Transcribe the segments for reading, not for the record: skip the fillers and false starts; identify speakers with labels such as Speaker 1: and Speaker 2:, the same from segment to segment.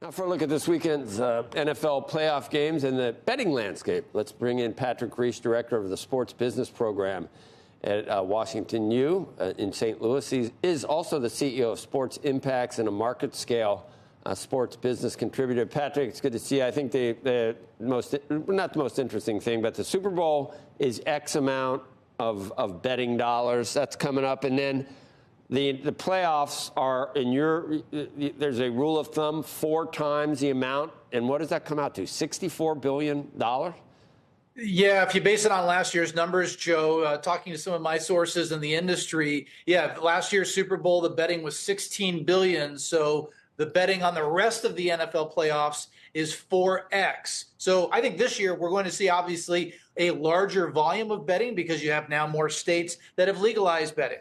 Speaker 1: Now for a look at this weekend's NFL playoff games and the betting landscape, let's bring in Patrick Rishe, director of the Sports Business Program at Washington U in St. Louis. He is also the CEO of Sportsimpacts and a market scale sports business contributor. Patrick, it's good to see you. I think the most, not the most interesting thing, but the Super Bowl is X amount of betting dollars. That's coming up. And then the playoffs are, there's a rule of thumb, 4 times the amount. And what does that come out to? $64 billion?
Speaker 2: Yeah, if you base it on last year's numbers, Joe, talking to some of my sources in the industry, last year's Super Bowl, the betting was $16 billion. So the betting on the rest of the NFL playoffs is 4X. So I think this year we're going to see, obviously, a larger volume of betting because you have now more states that have legalized betting.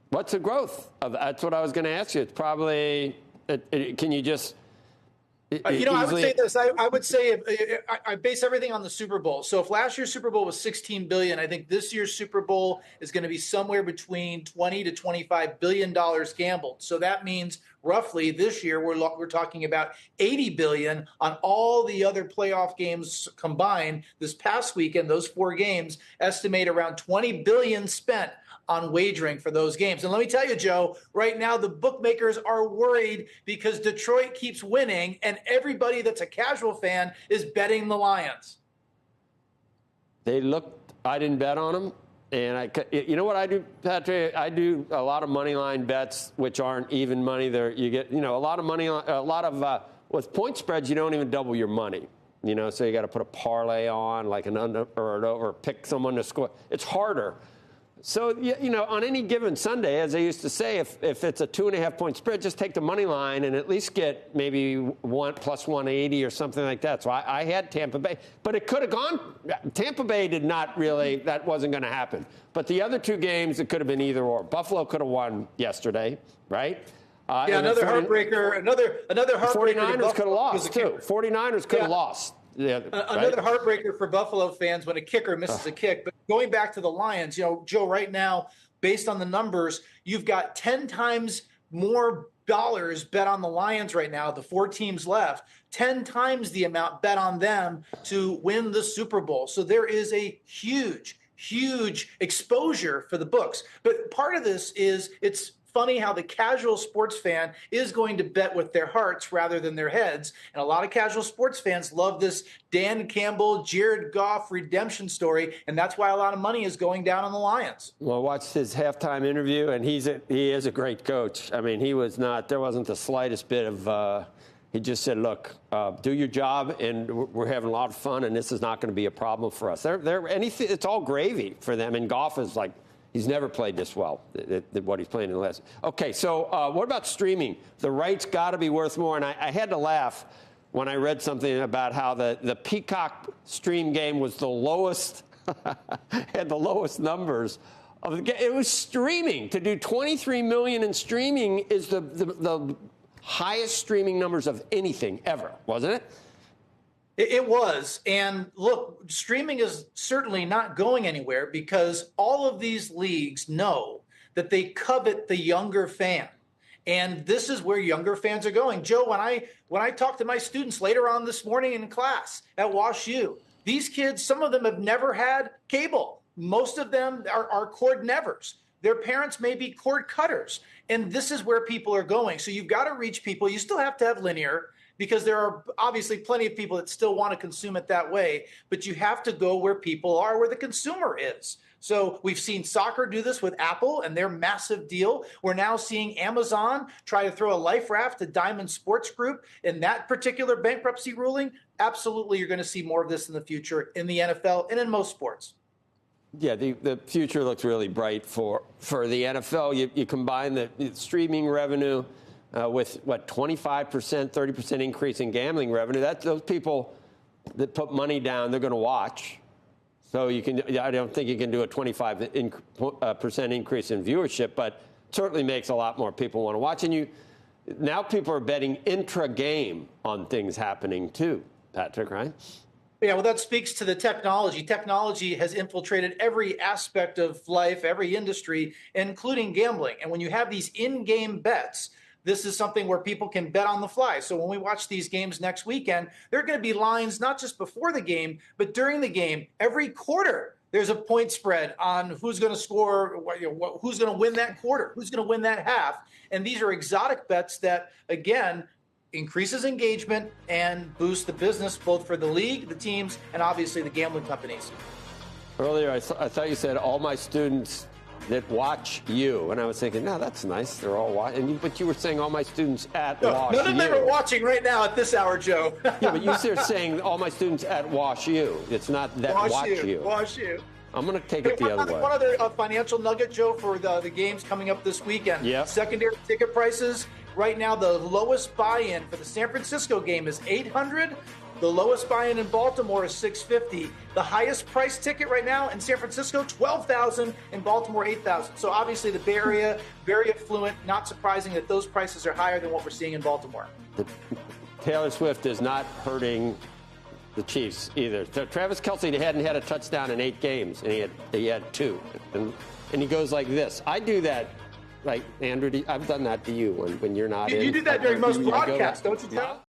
Speaker 1: What's the growth? That's what I was going to ask you. It's probably, can you just...
Speaker 2: I would say this. I would say I base everything on the Super Bowl. So if last year's Super Bowl was $16 billion, I think this year's Super Bowl is going to be somewhere between $20 to $25 billion gambled. So that means roughly this year we're talking about $80 billion on all the other playoff games combined. This past weekend, those 4 games estimate around $20 billion spent on wagering for those games. And let me tell you, Joe, right now the bookmakers are worried because Detroit keeps winning and everybody that's a casual fan is betting the Lions.
Speaker 1: I didn't bet on them. And you know what I do, Patrick? I do a lot of money line bets, which aren't even money. You get, a lot of money, with point spreads, you don't even double your money. So you got to put a parlay on, like an under or an over, pick someone to score. It's harder. So, on any given Sunday, as I used to say, if it's a 2.5 point spread, just take the money line and at least get maybe plus 180 or something like that. So I had Tampa Bay, but it could have gone. Tampa Bay did not really, that wasn't going to happen. But the other 2 games, it could have been either or. Buffalo could have won yesterday, right?
Speaker 2: Another heartbreaker. Another heartbreaker.
Speaker 1: 49ers could have lost, too. 49ers could have lost. Yeah,
Speaker 2: another heartbreaker for Buffalo fans when a kicker misses a kick. But going back to the Lions, Joe, right now, based on the numbers, you've got 10 times more dollars bet on the Lions right now, the 4 teams left, 10 times the amount bet on them to win the Super Bowl. So there is a huge exposure for the books. But part of this is it's funny how the casual sports fan is going to bet with their hearts rather than their heads. And a lot of casual sports fans love this Dan Campbell, Jared Goff redemption story. And that's why a lot of money is going down on the Lions.
Speaker 1: Well, I watched his halftime interview, and he is a great coach. I mean, there wasn't the slightest bit of, he just said, look, do your job, and we're having a lot of fun, and this is not going to be a problem for us. It's all gravy for them, and Goff is like, he's never played this well, what he's playing in the last. Okay, so what about streaming? The rights got to be worth more. And I had to laugh when I read something about how the Peacock stream game was the lowest, had the lowest numbers of the game. It was streaming. To do $23 million in streaming is the highest streaming numbers of anything ever, wasn't it?
Speaker 2: It was. And look, streaming is certainly not going anywhere because all of these leagues know that they covet the younger fan. And this is where younger fans are going. Joe, when I talk to my students later on this morning in class at WashU, these kids, some of them have never had cable. Most of them are cord nevers. Their parents may be cord cutters. And this is where people are going. So you've got to reach people. You still have to have linear, because there are obviously plenty of people that still want to consume it that way, but you have to go where people are, where the consumer is. So we've seen soccer do this with Apple and their massive deal. We're now seeing Amazon try to throw a life raft to Diamond Sports Group in that particular bankruptcy ruling. Absolutely, you're going to see more of this in the future in the NFL and in most sports.
Speaker 1: Yeah, the future looks really bright for the NFL. You combine the streaming revenue with 25%, 30% increase in gambling revenue. Those people that put money down, they're going to watch. So I don't think you can do a 25% increase in viewership, but certainly makes a lot more people want to watch. And now people are betting intra-game on things happening too, Patrick, right?
Speaker 2: Yeah, well, that speaks to the technology. Technology has infiltrated every aspect of life, every industry, including gambling. And when you have these in-game bets, this is something where people can bet on the fly. So when we watch these games next weekend, there are going to be lines not just before the game, but during the game. Every quarter, there's a point spread on who's going to score, who's going to win that quarter, who's going to win that half. And these are exotic bets that, again, increases engagement and boosts the business both for the league, the teams, and obviously the gambling companies.
Speaker 1: Earlier, I thought you said all my students that watch you, and I was thinking, no, that's nice. They're all watching. But you were saying all my students at WashU.
Speaker 2: None of them are watching right now at this hour, Joe.
Speaker 1: Yeah, but you're saying all my students at WashU. It's not that watch you.
Speaker 2: WashU.
Speaker 1: I'm going to take it the other way.
Speaker 2: One other financial nugget, Joe, for the games coming up this weekend.
Speaker 1: Yeah.
Speaker 2: Secondary ticket prices. Right now, the lowest buy-in for the San Francisco game is $800. The lowest buy-in in Baltimore is $650. The highest price ticket right now in San Francisco, $12,000. In Baltimore, $8,000. So obviously the Bay Area, very affluent. Not surprising that those prices are higher than what we're seeing in Baltimore.
Speaker 1: Taylor Swift is not hurting the Chiefs either. So Travis Kelce hadn't had a touchdown in 8 games, and he had 2. And he goes like this. I do that. Like, Andrew, I've done that to you when you're not in.
Speaker 2: You do that during most broadcasts, don't you, Joe?